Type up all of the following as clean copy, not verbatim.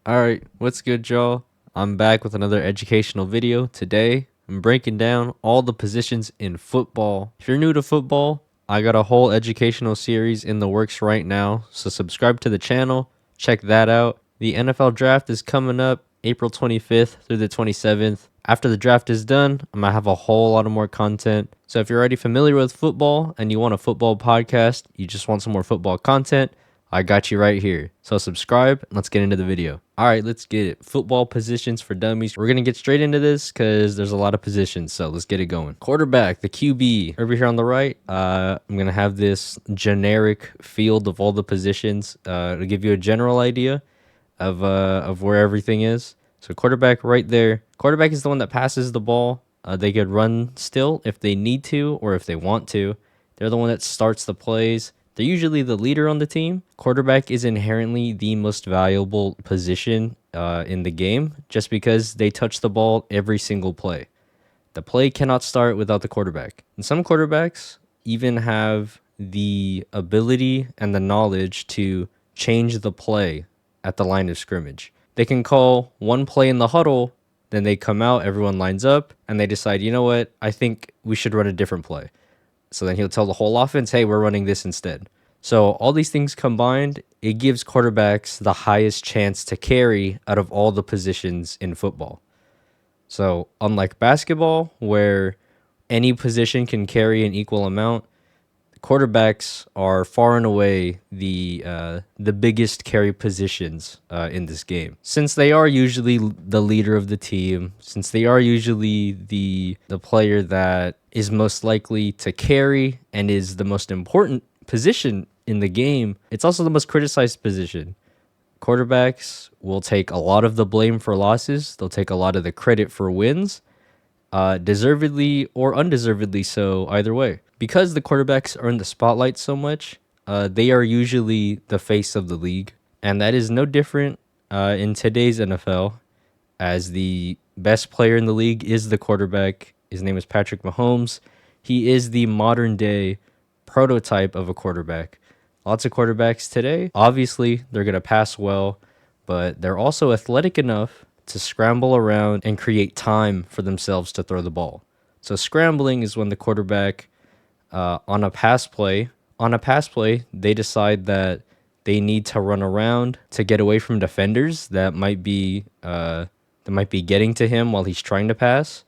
Alright, what's good, y'all? I'm back with another educational video. Today, I'm breaking down all the positions in football. If you're new to football, I got a whole educational series in the works right now, so subscribe to the channel, check that out. The NFL draft is coming up April 25th through the 27th. After the draft is done, I'm gonna have a whole lot of more content. So if you're already familiar with football and you want a football podcast, you just want some more football content, I got you right here. So subscribe and let's get into the video. All right, let's get it. Football positions for dummies. We're going to get straight into this because there's a lot of positions. So let's get it going. Quarterback, the QB. Over here on the right, I'm going to have this generic field of all the positions to give you a general idea of where everything is. So quarterback right there. Quarterback is the one that passes the ball. They could run still if they need to or if they want to. They're the one that starts the plays. They're usually the leader on the team. Quarterback is inherently the most valuable position in the game just because they touch the ball every single play. The play cannot start without the quarterback. And some quarterbacks even have the ability and the knowledge to change the play at the line of scrimmage. They can call one play in the huddle, then they come out, everyone lines up, and they decide, you know what, I think we should run a different play. So then he'll tell the whole offense, hey, we're running this instead. So all these things combined, it gives quarterbacks the highest chance to carry out of all the positions in football. So unlike basketball, where any position can carry an equal amount, quarterbacks are far and away the biggest carry positions in this game, since they are usually the leader of the team, since they are usually the player that is most likely to carry and is the most important position in the game. It's also the most criticized position. Quarterbacks will take a lot of the blame for losses. They'll take a lot of the credit for wins, deservedly or undeservedly so, either way. Because the quarterbacks are in the spotlight so much, they are usually the face of the league. And that is no different in today's NFL, as the best player in the league is the quarterback. His name is Patrick Mahomes. He is the modern day prototype of a quarterback. Lots of quarterbacks today, obviously, they're going to pass well, but they're also athletic enough to scramble around and create time for themselves to throw the ball. So scrambling is when the quarterback on a pass play, they decide that they need to run around to get away from defenders that might be getting to him while he's trying to pass.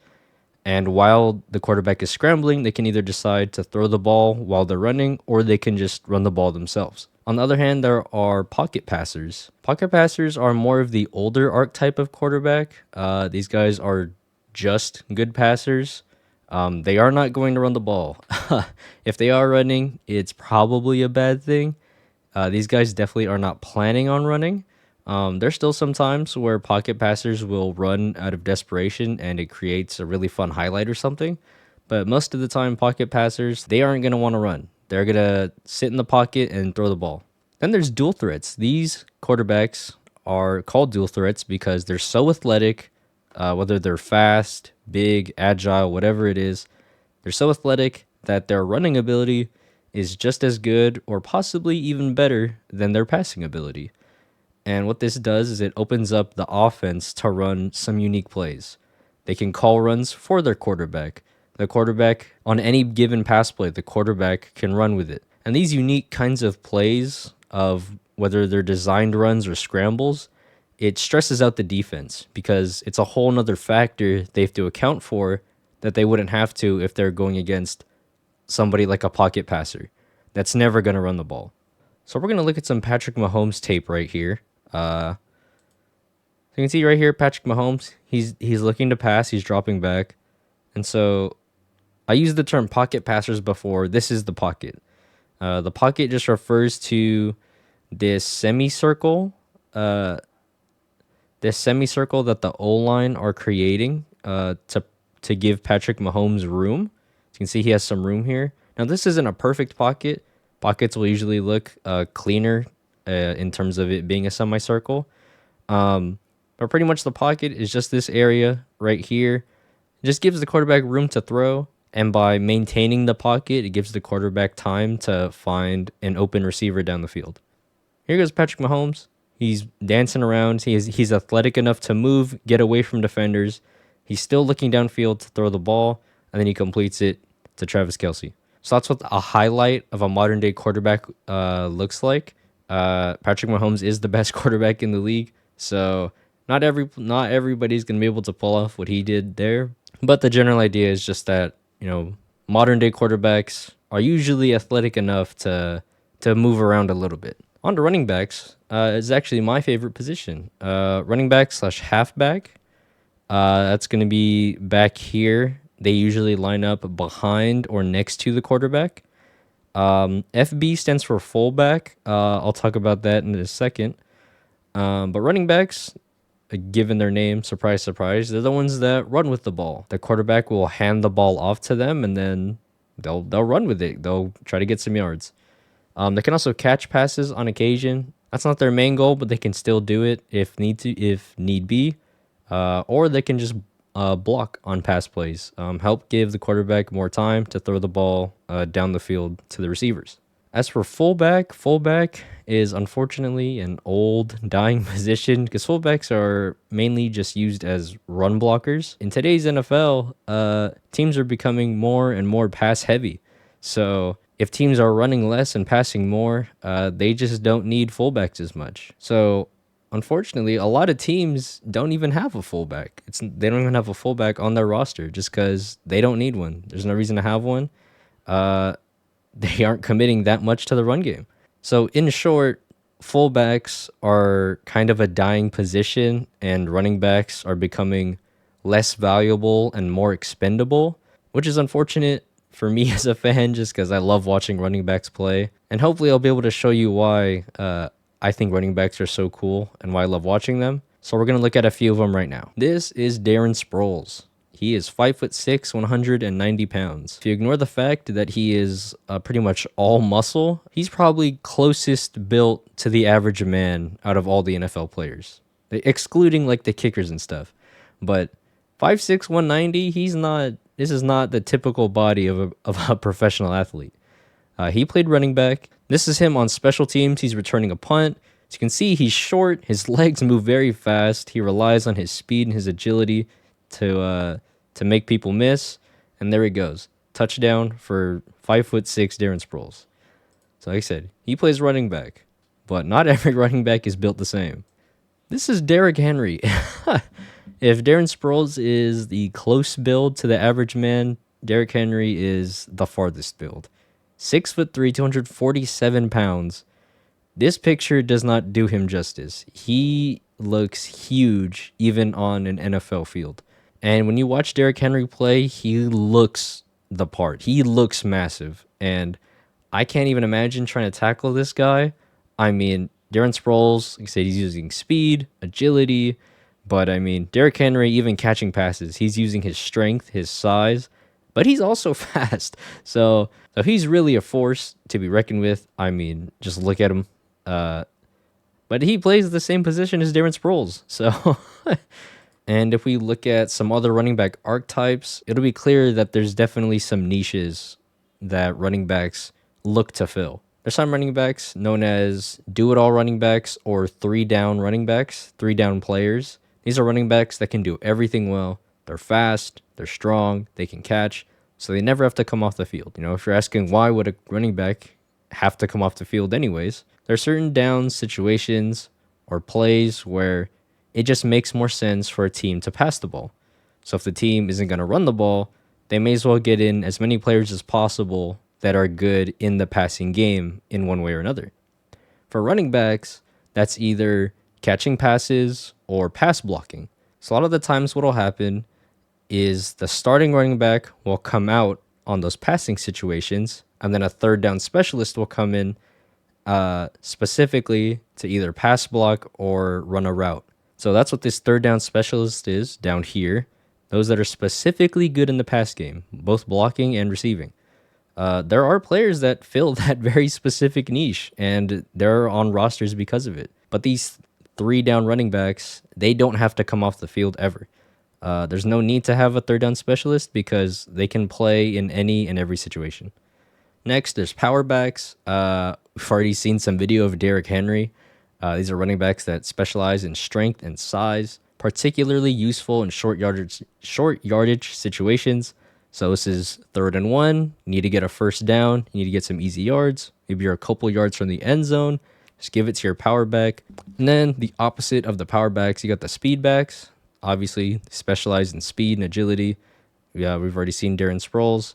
And while the quarterback is scrambling, they can either decide to throw the ball while they're running, or they can just run the ball themselves. On the other hand, there are pocket passers. Pocket passers are more of the older archetype of quarterback. These guys are just good passers. They are not going to run the ball. If they are running, it's probably a bad thing. These guys definitely are not planning on running. There's still some times where pocket passers will run out of desperation and it creates a really fun highlight or something. But most of the time, pocket passers, they aren't going to want to run. They're going to sit in the pocket and throw the ball. Then there's dual threats. These quarterbacks are called dual threats because they're so athletic, whether they're fast, big, agile, whatever it is, they're so athletic that their running ability is just as good or possibly even better than their passing ability. And what this does is it opens up the offense to run some unique plays. They can call runs for their quarterback. The quarterback, on any given pass play, the quarterback can run with it. And these unique kinds of plays, of whether they're designed runs or scrambles, it stresses out the defense because it's a whole nother factor they have to account for that they wouldn't have to if they're going against somebody like a pocket passer that's never going to run the ball. So we're going to look at some Patrick Mahomes tape right here. So you can see right here, Patrick Mahomes, he's looking to pass, he's dropping back. And so I used the term pocket passers before. This is the pocket. The pocket just refers to this semicircle, that the O-line are creating to give Patrick Mahomes room. So you can see he has some room here. Now this isn't a perfect pocket. Pockets will usually look cleaner in terms of it being a semicircle. But pretty much the pocket is just this area right here. It just gives the quarterback room to throw. And by maintaining the pocket, it gives the quarterback time to find an open receiver down the field. Here goes Patrick Mahomes. He's dancing around. He's athletic enough to move, get away from defenders. He's still looking downfield to throw the ball, and then he completes it to Travis Kelce. So that's what a highlight of a modern day quarterback looks like. Patrick Mahomes is the best quarterback in the league, so not everybody's gonna be able to pull off what he did there. But the general idea is just that, modern day quarterbacks are usually athletic enough to move around a little bit. On to running backs, is actually my favorite position. Running back slash halfback. That's going to be back here. They usually line up behind or next to the quarterback. FB stands for fullback. I'll talk about that in a second. But running backs, given their name, surprise, surprise, they're the ones that run with the ball. The quarterback will hand the ball off to them, and then they'll run with it. They'll try to get some yards. They can also catch passes on occasion. That's not their main goal, but they can still do it if need be. Or they can just block on pass plays. Help give the quarterback more time to throw the ball down the field to the receivers. As for fullback is unfortunately an old, dying position because fullbacks are mainly just used as run blockers. In today's NFL, teams are becoming more and more pass heavy. So if teams are running less and passing more, they just don't need fullbacks as much. So unfortunately, a lot of teams don't even have a fullback. They don't even have a fullback on their roster just because they don't need one. There's no reason to have one. They aren't committing that much to the run game. So in short, fullbacks are kind of a dying position, and running backs are becoming less valuable and more expendable, which is unfortunate for me as a fan, just because I love watching running backs play. And hopefully I'll be able to show you why I think running backs are so cool and why I love watching them. So we're going to look at a few of them right now. This is Darren Sproles. He is 5'6", 190 pounds. If you ignore the fact that he is pretty much all muscle, he's probably closest built to the average man out of all the NFL players, excluding like the kickers and stuff. But 5'6", 190, this is not the typical body of a professional athlete. He played running back. This is him on special teams. He's returning a punt. As you can see, he's short. His legs move very fast. He relies on his speed and his agility to make people miss. And there he goes. Touchdown for 5'6" Darren Sproles. So like I said, he plays running back. But not every running back is built the same. This is Derrick Henry. If Darren Sproles is the close build to the average man, Derrick Henry is the farthest build. 6'3", 247 pounds. This picture does not do him justice. He looks huge even on an NFL field. And when you watch Derrick Henry play, he looks the part. He looks massive. And I can't even imagine trying to tackle this guy. I mean, Darren Sproles, like I said, he's using speed, agility. But I mean, Derrick Henry, even catching passes, he's using his strength, his size. But he's also fast. So he's really a force to be reckoned with. I mean, just look at him. But he plays the same position as Darren Sproles. So, and if we look at some other running back archetypes, it'll be clear that there's definitely some niches that running backs look to fill. There's some running backs known as do-it-all running backs or three-down running backs, three-down players. These are running backs that can do everything well. They're fast, they're strong, they can catch, so they never have to come off the field. If you're asking why would a running back have to come off the field anyways, there are certain down situations or plays where it just makes more sense for a team to pass the ball. So if the team isn't going to run the ball, they may as well get in as many players as possible that are good in the passing game in one way or another. For running backs, that's either catching passes or pass blocking. So a lot of the times what will happen is the starting running back will come out on those passing situations, and then a third down specialist will come in specifically to either pass block or run a route. So that's what this third down specialist is down here. Those that are specifically good in the pass game, both blocking and receiving. There are players that fill that very specific niche, and they're on rosters because of it. But these three down running backs, they don't have to come off the field ever. There's no need to have a third down specialist because they can play in any and every situation. Next, there's power backs. We've already seen some video of Derrick Henry. These are running backs that specialize in strength and size, particularly useful in short yardage situations. So this is 3rd and 1. You need to get a first down. You need to get some easy yards. Maybe you're a couple yards from the end zone. Just give it to your power back. And then the opposite of the power backs, you got the speed backs. Obviously, specialize in speed and agility. Yeah, we've already seen Darren Sproles.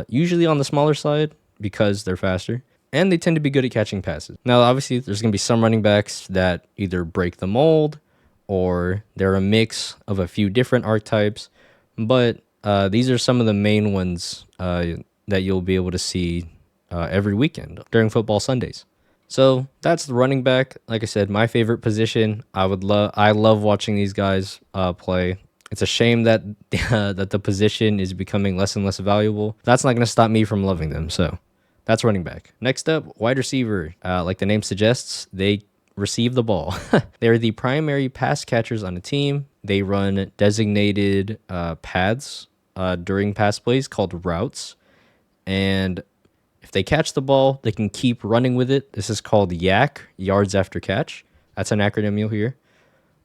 Usually on the smaller side because they're faster. And they tend to be good at catching passes. Now, obviously, there's going to be some running backs that either break the mold or they're a mix of a few different archetypes. But these are some of the main ones that you'll be able to see every weekend during football Sundays. So that's the running back. Like I said, my favorite position. I love watching these guys play. It's a shame that that the position is becoming less and less valuable. That's not going to stop me from loving them. So that's running back. Next up, wide receiver. Like the name suggests, they receive the ball. They're the primary pass catchers on a team. They run designated paths during pass plays called routes. And if they catch the ball, they can keep running with it. This is called YAC, yards after catch. That's an acronym you'll hear.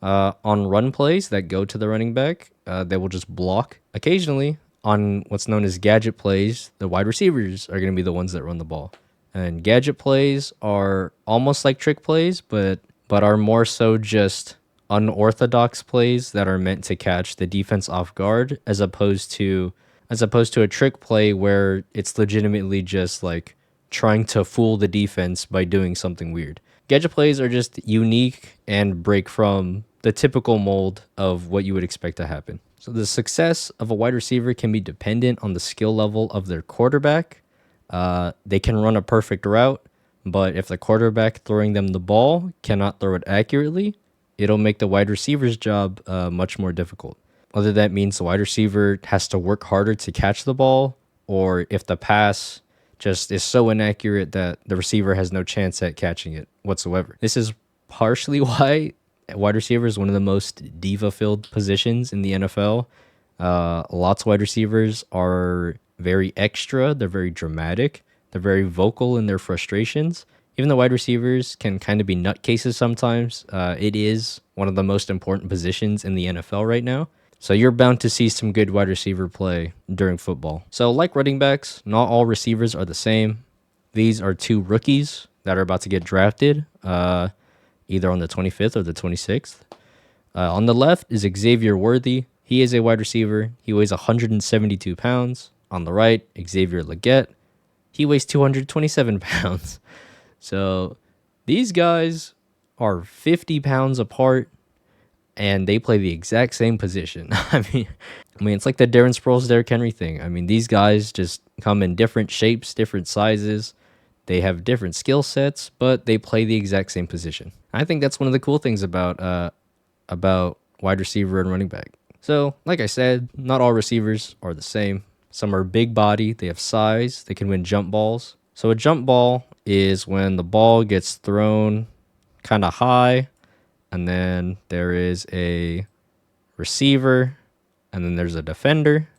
On run plays that go to the running back, they will just block. Occasionally, on what's known as gadget plays, the wide receivers are going to be the ones that run the ball. And gadget plays are almost like trick plays, but are more so just unorthodox plays that are meant to catch the defense off guard, as opposed to a trick play where it's legitimately just like trying to fool the defense by doing something weird. Gadget plays are just unique and break from the typical mold of what you would expect to happen. So the success of a wide receiver can be dependent on the skill level of their quarterback. They can run a perfect route, but if the quarterback throwing them the ball cannot throw it accurately, it'll make the wide receiver's job much more difficult. Whether that means the wide receiver has to work harder to catch the ball, or if the pass just is so inaccurate that the receiver has no chance at catching it whatsoever. This is partially why wide receiver is one of the most diva-filled positions in the NFL. Lots of wide receivers are very extra. They're very dramatic. They're very vocal in their frustrations. Even though wide receivers can kind of be nutcases sometimes, it is one of the most important positions in the NFL right now. So you're bound to see some good wide receiver play during football. So like running backs, not all receivers are the same. These are two rookies that are about to get drafted, either on the 25th or the 26th. On the left is Xavier Worthy. He is a wide receiver. He weighs 172 pounds. On the right, Xavier Legette. He weighs 227 pounds. So these guys are 50 pounds apart, and they play the exact same position. I mean, it's like the Darren Sproles, Derrick Henry thing. I mean, these guys just come in different shapes, different sizes. They have different skill sets, but they play the exact same position. I think that's one of the cool things about wide receiver and running back. So, like I said, not all receivers are the same. Some are big body, they have size, they can win jump balls. So a jump ball is when the ball gets thrown kind of high, and then there is a receiver, and then there's a defender.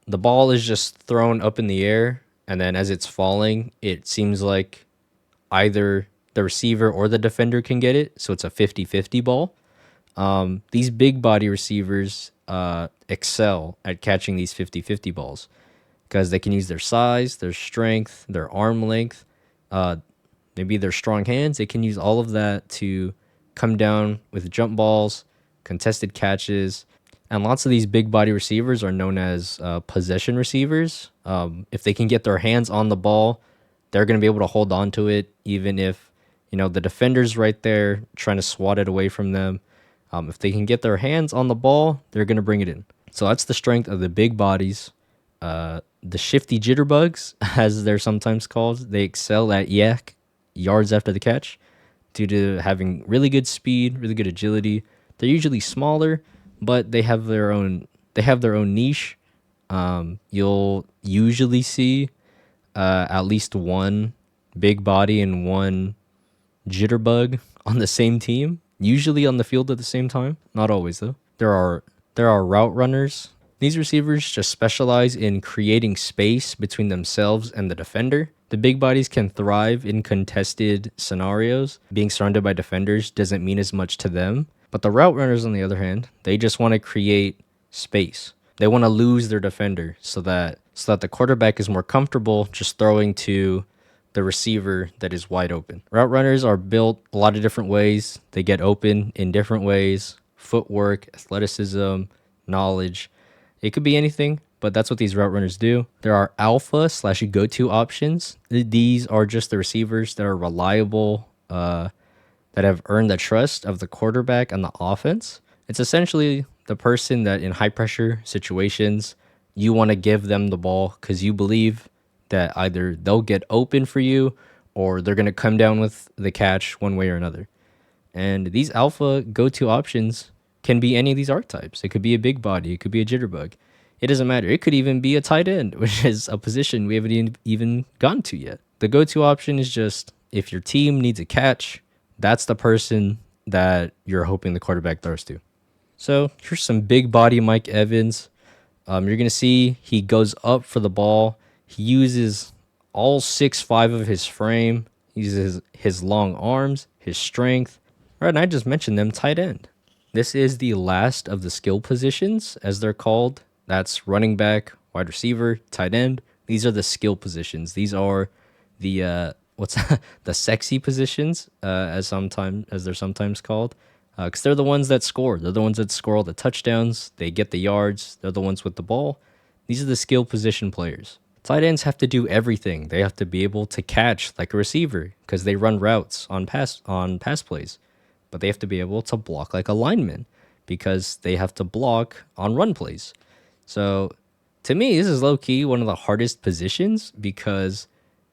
The ball is just thrown up in the air, and then as it's falling, it seems like either the receiver or the defender can get it, so it's a 50-50 ball. These big body receivers excel at catching these 50-50 balls because they can use their size, their strength, their arm length, maybe their strong hands. They can use all of that to come down with jump balls, contested catches, and lots of these big body receivers are known as possession receivers. If they can get their hands on the ball, they're going to be able to hold on to it, even if the defender's right there trying to swat it away from them. If they can get their hands on the ball, they're going to bring it in. So that's the strength of the big bodies. The shifty jitterbugs, as they're sometimes called, they excel at YAC, yards after the catch, due to having really good speed, really good agility. They're usually smaller, but they have their own niche. You'll usually see at least one big body and one jitterbug on the same team, usually on the field at the same time. Not always though. There are route runners. These receivers just specialize in creating space between themselves and the defender. The big bodies can thrive in contested scenarios. Being surrounded by defenders doesn't mean as much to them. But the route runners, on the other hand, they just want to create space. They want to lose their defender so that the quarterback is more comfortable just throwing to the receiver that is wide open. Route runners are built a lot of different ways. They get open in different ways. Footwork, athleticism, knowledge. It could be anything, but that's what these route runners do. There are alpha / go-to options. These are just the receivers that are reliable, that have earned the trust of the quarterback and the offense. It's essentially the person that in high pressure situations, you want to give them the ball because you believe that either they'll get open for you or they're going to come down with the catch one way or another. And these alpha go-to options can be any of these archetypes. It could be a big body. It could be a jitterbug. It doesn't matter. It could even be a tight end, which is a position we haven't even gotten to yet. The go-to option is just if your team needs a catch, that's the person that you're hoping the quarterback throws to. So here's some big body Mike Evans. You're going to see he goes up for the ball. He uses all 6'5" of his frame. He uses his long arms, his strength. Right, and I just mentioned them, tight end. This is the last of the skill positions, as they're called. That's running back, wide receiver, tight end. These are the skill positions. These are the the sexy positions, as they're sometimes called, because they're the ones that score. They're the ones that score all the touchdowns. They get the yards. They're the ones with the ball. These are the skill position players. Tight ends have to do everything. They have to be able to catch like a receiver because they run routes on pass plays. But they have to be able to block like a lineman because they have to block on run plays. So to me, this is low-key one of the hardest positions because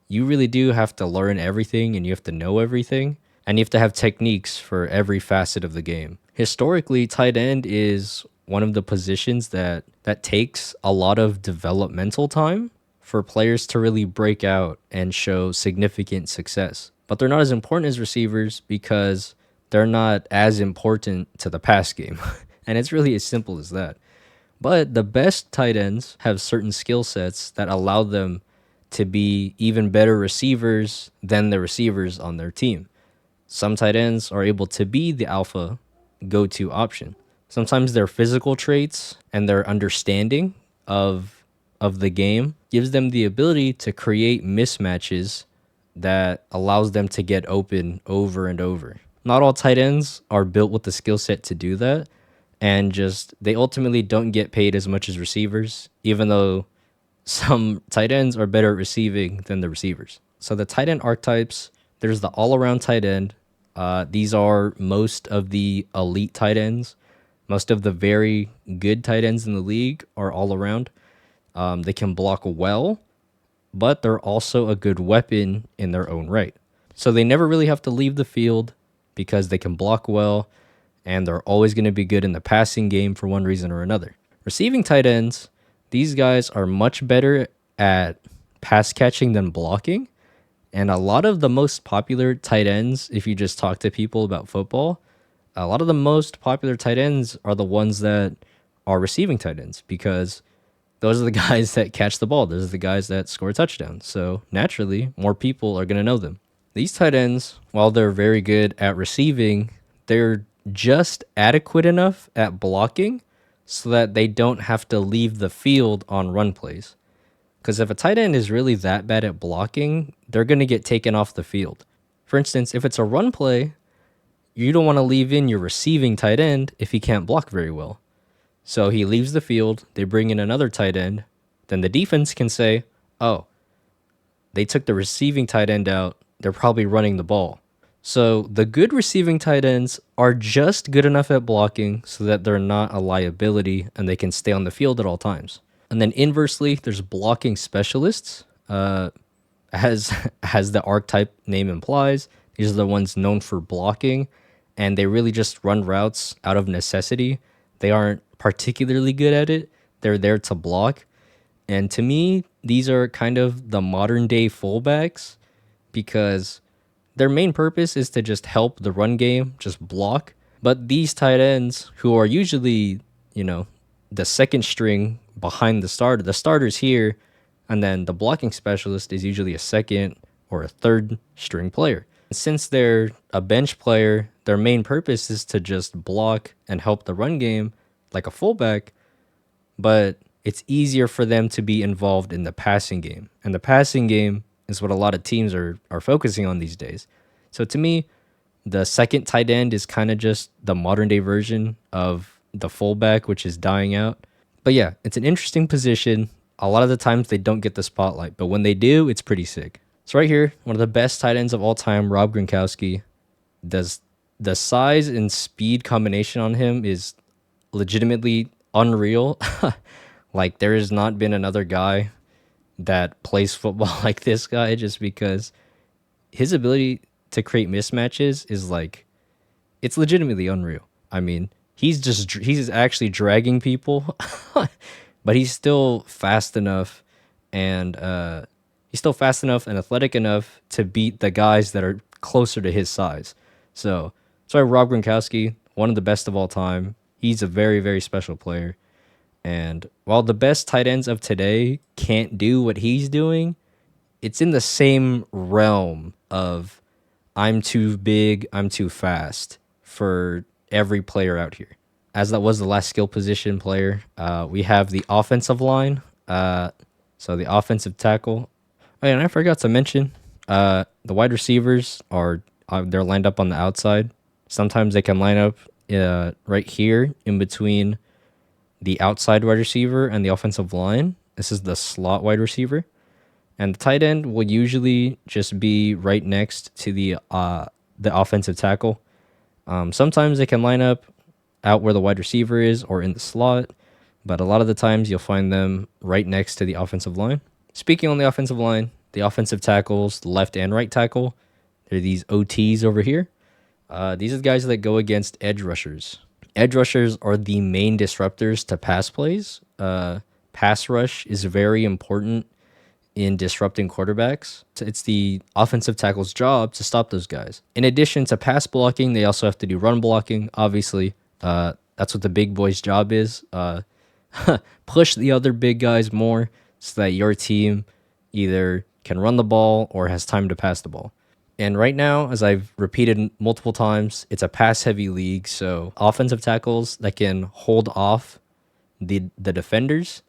you really do have to learn everything and you have to know everything. And you have to have techniques for every facet of the game. Historically, tight end is one of the positions that takes a lot of developmental time for players to really break out and show significant success. But they're not as important as receivers because they're not as important to the pass game. And it's really as simple as that. But the best tight ends have certain skill sets that allow them to be even better receivers than the receivers on their team. Some tight ends are able to be the alpha go-to option. Sometimes their physical traits and their understanding of the game gives them the ability to create mismatches that allows them to get open over and over. Not all tight ends are built with the skill set to do that, and just they ultimately don't get paid as much as receivers, even though some tight ends are better at receiving than the receivers. So the tight end archetypes, there's the all-around tight end. These are most of the elite tight ends. Most of the very good tight ends in the league are all around. They can block well, but they're also a good weapon in their own right. So they never really have to leave the field because they can block well, and they're always going to be good in the passing game for one reason or another. Receiving tight ends, these guys are much better at pass catching than blocking. And a lot of the most popular tight ends, if you just talk to people about football, a lot of the most popular tight ends are the ones that are receiving tight ends because those are the guys that catch the ball. Those are the guys that score touchdowns. So naturally, more people are going to know them. These tight ends, while they're very good at receiving, they're just adequate enough at blocking so that they don't have to leave the field on run plays. Because if a tight end is really that bad at blocking, they're going to get taken off the field. For instance, if it's a run play, you don't want to leave in your receiving tight end if he can't block very well. So he leaves the field, they bring in another tight end, then the defense can say, oh, they took the receiving tight end out, they're probably running the ball. So the good receiving tight ends are just good enough at blocking so that they're not a liability and they can stay on the field at all times. And then inversely, there's blocking specialists. As the archetype name implies, these are the ones known for blocking, and they really just run routes out of necessity. They aren't particularly good at it. They're there to block. And to me, these are kind of the modern day fullbacks because their main purpose is to just help the run game, just block. But these tight ends, who are usually, the second string behind the starter. The starter's here, and then the blocking specialist is usually a second or a third string player. Since they're a bench player, their main purpose is to just block and help the run game like a fullback, but it's easier for them to be involved in the passing game. And the passing game is what a lot of teams are focusing on these days. So to me, the second tight end is kind of just the modern day version of the fullback, which is dying out. But yeah, it's an interesting position. A lot of the times they don't get the spotlight, but when they do, it's pretty sick. So right here, one of the best tight ends of all time, Rob Gronkowski. Does the size and speed combination on him is legitimately unreal. Like there has not been another guy that plays football like this guy, just because his ability to create mismatches is like, it's legitimately unreal. I mean, he's actually dragging people, but he's still fast enough and athletic enough to beat the guys that are closer to his size. So sorry, Rob Gronkowski, one of the best of all time. He's a very, very special player. And while the best tight ends of today can't do what he's doing, it's in the same realm of I'm too big, I'm too fast for every player out here. As that was the last skill position player, we have the offensive line. So the offensive tackle. Oh, yeah, and I forgot to mention, the wide receivers are they're lined up on the outside. Sometimes they can line up right here in between the outside wide receiver and the offensive line. This is the slot wide receiver. And the tight end will usually just be right next to the offensive tackle. Sometimes they can line up out where the wide receiver is or in the slot, but a lot of the times you'll find them right next to the offensive line. Speaking on the offensive line, the offensive tackles, the left and right tackle, they're these OTs over here. These are the guys that go against edge rushers. Edge rushers are the main disruptors to pass plays. Pass rush is very important in disrupting quarterbacks. It's the offensive tackle's job to stop those guys. In addition to pass blocking, they also have to do run blocking. Obviously, that's what the big boy's job is. Push the other big guys more so that your team either can run the ball or has time to pass the ball. And right now, as I've repeated multiple times, it's a pass-heavy league, so offensive tackles that can hold off the defenders,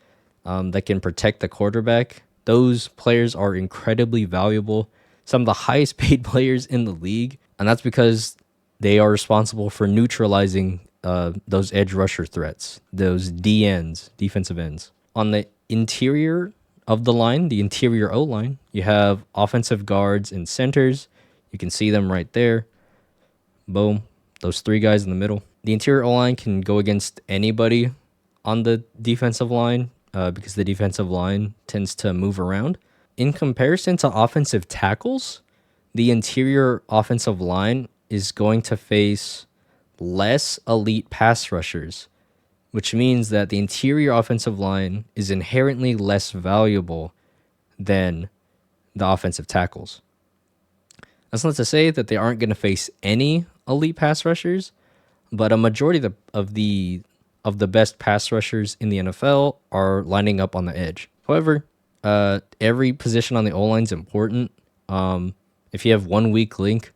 that can protect the quarterback, those players are incredibly valuable. Some of the highest paid players in the league, and that's because they are responsible for neutralizing those edge rusher threats, those DNs, defensive ends. On the interior of the line, the interior O-line, you have offensive guards and centers. You can see them right there. Boom. Those three guys in the middle. The interior O-line can go against anybody on the defensive line because the defensive line tends to move around. In comparison to offensive tackles, the interior offensive line is going to face less elite pass rushers, which means that the interior offensive line is inherently less valuable than the offensive tackles. That's not to say that they aren't going to face any elite pass rushers, but a majority of the best pass rushers in the NFL are lining up on the edge. However, every position on the O-line is important. If you have one weak link,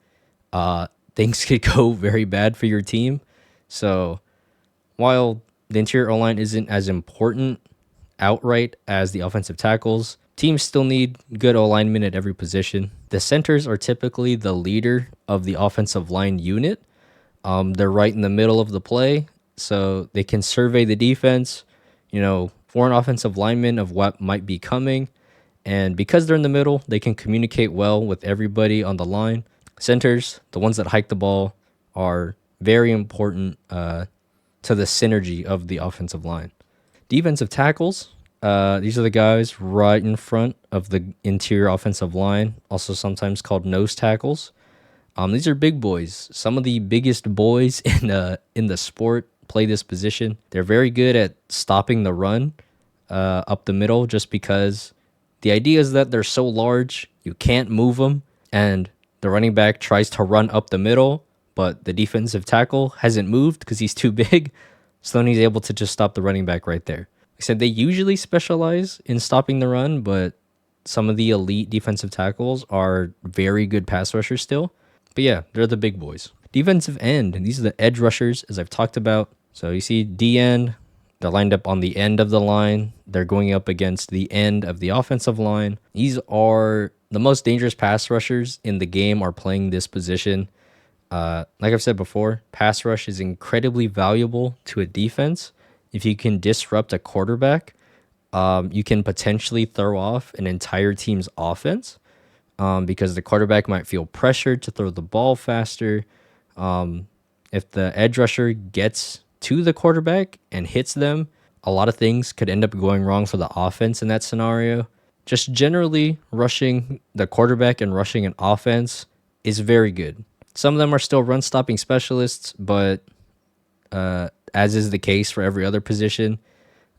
things could go very bad for your team. So while the interior O-line isn't as important outright as the offensive tackles, teams still need good O-linemen at every position. The centers are typically the leader of the offensive line unit. They're right in the middle of the play, so they can survey the defense, for an offensive lineman of what might be coming. And because they're in the middle, they can communicate well with everybody on the line. Centers, the ones that hike the ball, are very important to the synergy of the offensive line. Defensive tackles, these are the guys right in front of the interior offensive line, also sometimes called nose tackles. These are big boys. Some of the biggest boys in the sport play this position. They're very good at stopping the run up the middle, just because the idea is that they're so large, you can't move them, and the running back tries to run up the middle, but the defensive tackle hasn't moved because he's too big. So then he's able to just stop the running back right there. Like I said, they usually specialize in stopping the run, but some of the elite defensive tackles are very good pass rushers still. But yeah, they're the big boys. Defensive end, and these are the edge rushers, as I've talked about. So you see D end, they're lined up on the end of the line. They're going up against the end of the offensive line. These are the most dangerous pass rushers in the game are playing this position. Like I've said before, pass rush is incredibly valuable to a defense. If you can disrupt a quarterback, you can potentially throw off an entire team's offense because the quarterback might feel pressured to throw the ball faster. If the edge rusher gets to the quarterback and hits them, a lot of things could end up going wrong for the offense in that scenario. Just generally, rushing the quarterback and rushing an offense is very good. Some of them are still run stopping specialists, but as is the case for every other position,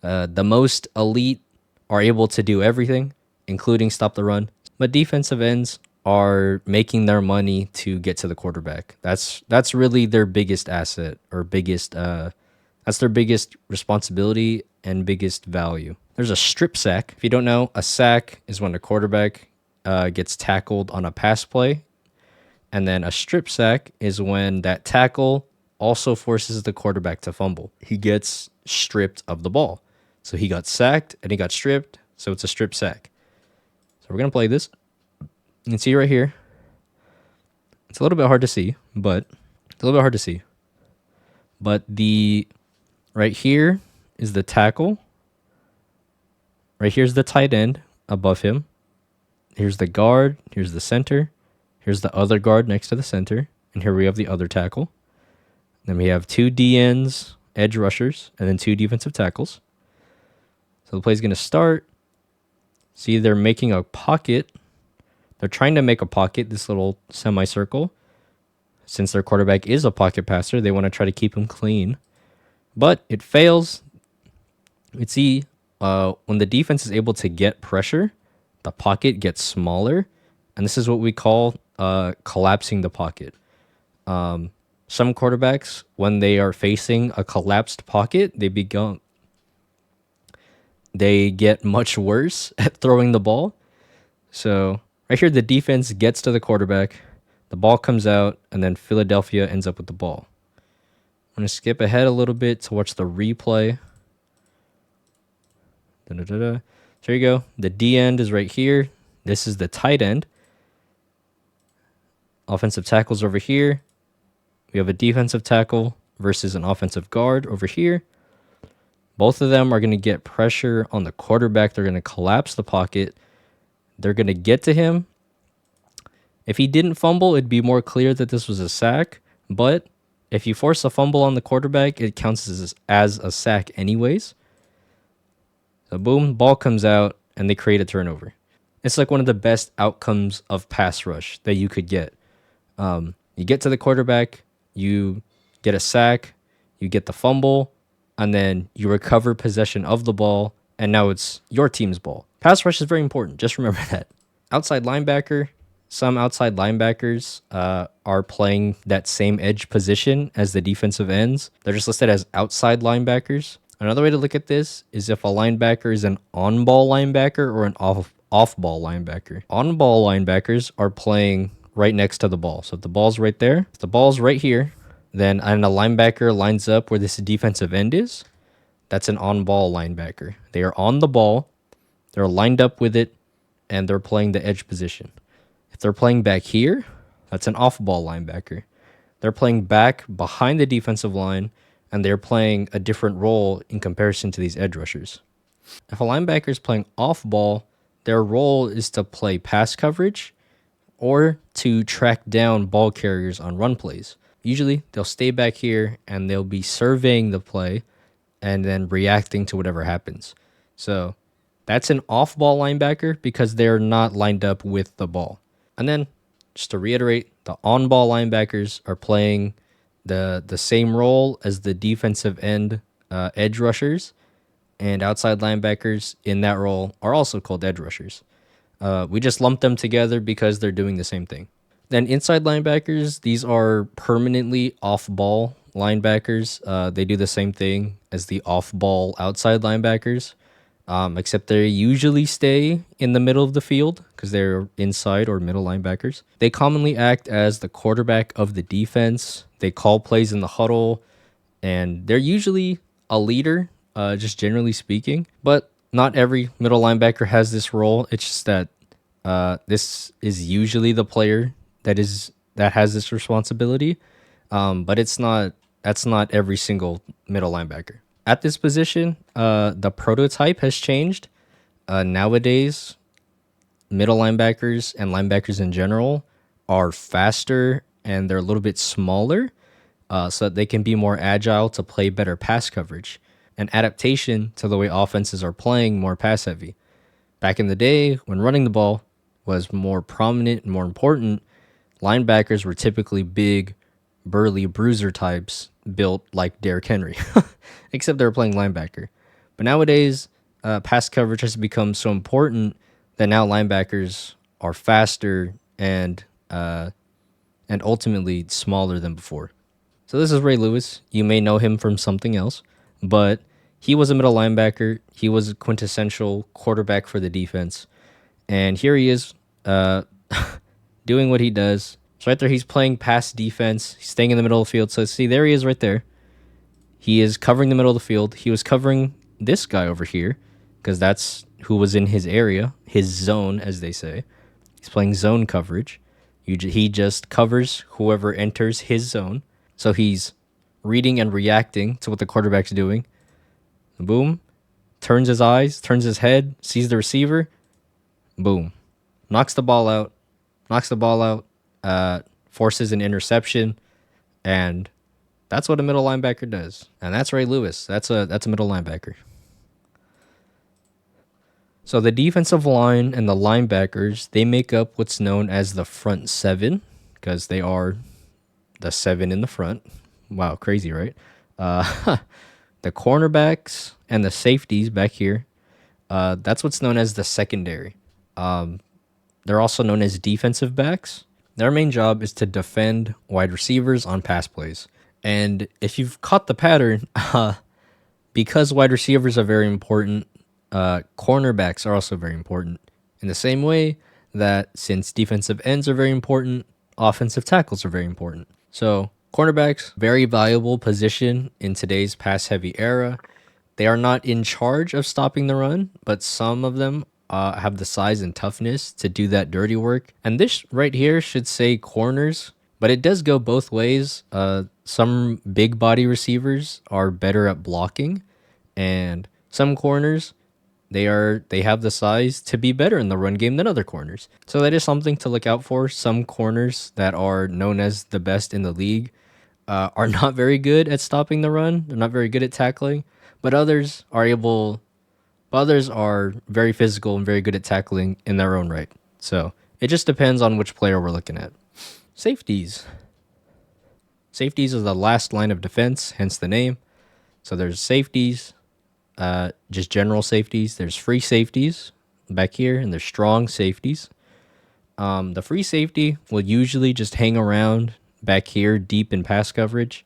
the most elite are able to do everything, including stop the run. But defensive ends are making their money to get to the quarterback. That's really their biggest asset or biggest that's their biggest responsibility and biggest value. There's a strip sack. If you don't know, a sack is when a quarterback gets tackled on a pass play. And then a strip sack is when that tackle also forces the quarterback to fumble. He gets stripped of the ball. So he got sacked and he got stripped. So it's a strip sack. So we're going to play this. You can see right here. It's a little bit hard to see, but the right here is the tackle. Right here's the tight end above him. Here's the guard. Here's the center. Here's the other guard next to the center. And here we have the other tackle. Then we have two DNs, edge rushers, and then two defensive tackles. So the play's going to start. See, they're making a pocket. They're trying to make a pocket, this little semicircle. Since their quarterback is a pocket passer, they want to try to keep him clean. But it fails. You can see when the defense is able to get pressure, the pocket gets smaller. And this is what we call collapsing the pocket. Some quarterbacks, when they are facing a collapsed pocket, they get much worse at throwing the ball. So right here, the defense gets to the quarterback, the ball comes out, and then Philadelphia ends up with the ball. I'm going to skip ahead a little bit to watch the replay. There you go. The D end is right here. This is the tight end. Offensive tackle's over here. We have a defensive tackle versus an offensive guard over here. Both of them are going to get pressure on the quarterback. They're going to collapse the pocket. They're going to get to him. If he didn't fumble, it'd be more clear that this was a sack. But if you force a fumble on the quarterback, it counts as a sack anyways. So boom, ball comes out, and they create a turnover. It's like one of the best outcomes of pass rush that you could get. You get to the quarterback, you get a sack, you get the fumble, and then you recover possession of the ball, and now it's your team's ball. Pass rush is very important. Just remember that. Outside linebacker. Some outside linebackers are playing that same edge position as the defensive ends. They're just listed as outside linebackers. Another way to look at this is if a linebacker is an on-ball linebacker or an off-ball linebacker. On-ball linebackers are playing right next to the ball. So if the ball's right there, if the ball's right here, then and a linebacker lines up where this defensive end is, that's an on-ball linebacker. They are on the ball, they're lined up with it, and they're playing the edge position. If they're playing back here, that's an off-ball linebacker. They're playing back behind the defensive line, and they're playing a different role in comparison to these edge rushers. If a linebacker is playing off-ball, their role is to play pass coverage or to track down ball carriers on run plays. Usually, they'll stay back here, and they'll be surveying the play and then reacting to whatever happens. So that's an off-ball linebacker because they're not lined up with the ball. And then, just to reiterate, the on-ball linebackers are playing the same role as the defensive end edge rushers, and outside linebackers in that role are also called edge rushers. We just lump them together because they're doing the same thing. Then inside linebackers, these are permanently off-ball linebackers, they do the same thing as the off-ball outside linebackers, except they usually stay in the middle of the field because they're inside or middle linebackers. They commonly act as the quarterback of the defense. They call plays in the huddle, and they're usually a leader, just generally speaking. But not every middle linebacker has this role. It's just that this is usually the player that has this responsibility. But that's not every single middle linebacker. At this position, the prototype has changed. Nowadays, middle linebackers and linebackers in general are faster and they're a little bit smaller, so that they can be more agile to play better pass coverage. An adaptation to the way offenses are playing more pass heavy. Back in the day, when running the ball was more prominent and more important, linebackers were typically big, burly bruiser types built like Derrick Henry, except they were playing linebacker. But nowadays, pass coverage has become so important that now linebackers are faster and ultimately smaller than before. So this is Ray Lewis. You may know him from something else, but he was a middle linebacker. He was a quintessential quarterback for the defense. And here he is doing what he does. So right there, he's playing pass defense. He's staying in the middle of the field. So see, there he is right there. He is covering the middle of the field. He was covering this guy over here because that's who was in his area, his zone, as they say. He's playing zone coverage. He just covers whoever enters his zone. So he's reading and reacting to what the quarterback's doing. Boom. Turns his eyes, turns his head, sees the receiver. Boom. Knocks the ball out. Forces an interception. And that's what a middle linebacker does. And that's Ray Lewis. That's a middle linebacker. So the defensive line and the linebackers, they make up what's known as the front seven because they are the seven in the front. Wow, crazy, right? The cornerbacks and the safeties back here, that's what's known as the secondary. They're also known as defensive backs. Their main job is to defend wide receivers on pass plays. And if you've caught the pattern, because wide receivers are very important, cornerbacks are also very important. In the same way that since defensive ends are very important, offensive tackles are very important. So cornerbacks, very valuable position in today's pass-heavy era. They are not in charge of stopping the run, but some of them have the size and toughness to do that dirty work. And this right here should say corners, but it does go both ways. Some big body receivers are better at blocking, and some corners, they have the size to be better in the run game than other corners. So that is something to look out for. Some corners that are known as the best in the league are not very good at stopping the run. They're not very good at tackling, but others are very physical and very good at tackling in their own right. So it just depends on which player we're looking at. Safeties. Safeties is the last line of defense, hence the name. So there's safeties, just general safeties. There's free safeties back here, and there's strong safeties. The free safety will usually just hang around back here deep in pass coverage.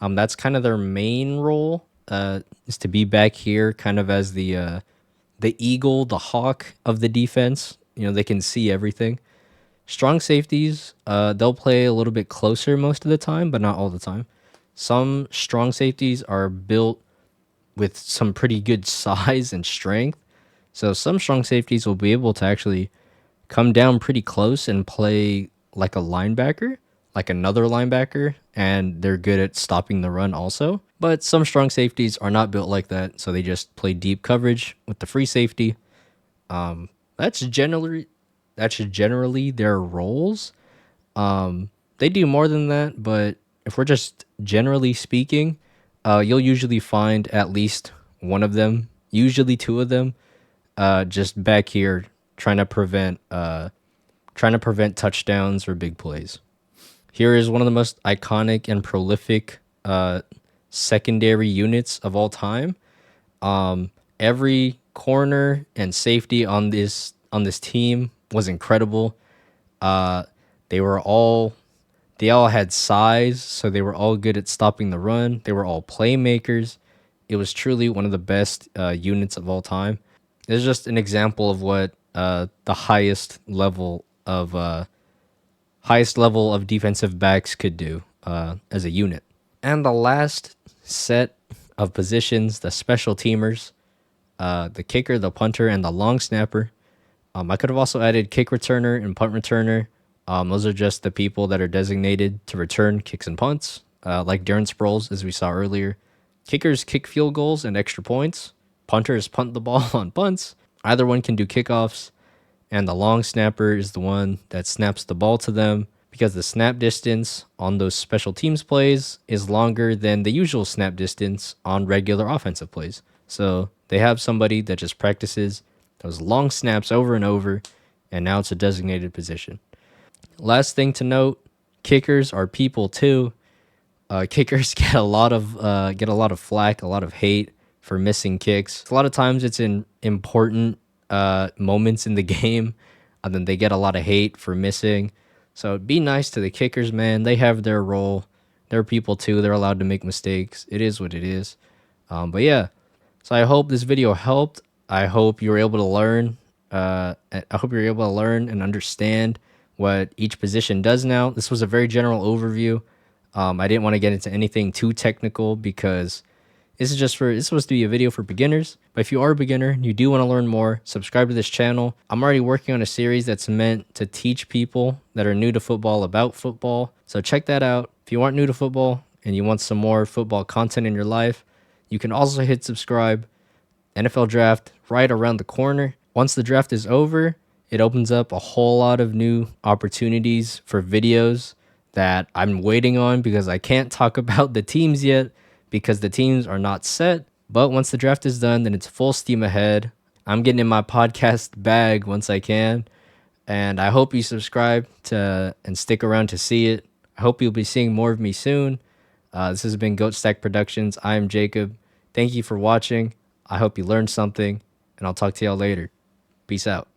That's kind of their main role, is to be back here kind of as the eagle, the hawk of the defense. You know, they can see everything. Strong safeties, they'll play a little bit closer most of the time, but not all the time. Some strong safeties are built with some pretty good size and strength. So some strong safeties will be able to actually come down pretty close and play like a linebacker, like another linebacker, and they're good at stopping the run also. But some strong safeties are not built like that, so they just play deep coverage with the free safety. That's generally their roles. They do more than that, but if we're just generally speaking, you'll usually find at least one of them, usually two of them, just back here trying to prevent touchdowns or big plays. Here is one of the most iconic and prolific secondary units of all time. Every corner and safety on this team was incredible. They were all They all had size, so they were all good at stopping the run. They were all playmakers. It was truly one of the best units of all time. It's just an example of what the highest level of defensive backs could do as a unit. And the last set of positions, the special teamers, the kicker, the punter, and the long snapper. I could have also added kick returner and punt returner. Those are just the people that are designated to return kicks and punts, like Darren Sproles, as we saw earlier. Kickers kick field goals and extra points. Punters punt the ball on punts. Either one can do kickoffs. And the long snapper is the one that snaps the ball to them, because the snap distance on those special teams plays is longer than the usual snap distance on regular offensive plays. So they have somebody that just practices those long snaps over and over, and now it's a designated position. Last thing to note, kickers are people too. Kickers get a lot of flack, a lot of hate for missing kicks. A lot of times it's in important moments in the game, and then they get a lot of hate for missing. So be nice to the kickers, man. They have their role. They're people too. They're allowed to make mistakes. It is what it is. But yeah, so I hope this video helped. I hope you were able to learn. I hope you're able to learn and understand what each position does now. This was a very general overview. I didn't want to get into anything too technical, because it's supposed to be a video for beginners. But if you are a beginner and you do want to learn more, subscribe to this channel. I'm already working on a series that's meant to teach people that are new to football about football. So check that out. If you aren't new to football and you want some more football content in your life, you can also hit subscribe. NFL draft right around the corner. Once the draft is over, it opens up a whole lot of new opportunities for videos that I'm waiting on, because I can't talk about the teams yet because the teams are not set. But once the draft is done, then it's full steam ahead. I'm getting in my podcast bag once I can, and I hope you subscribe to and stick around to see it. I hope you'll be seeing more of me soon. This has been Goat Stack Productions. I am Jacob. Thank you for watching. I hope you learned something, and I'll talk to y'all later. Peace out.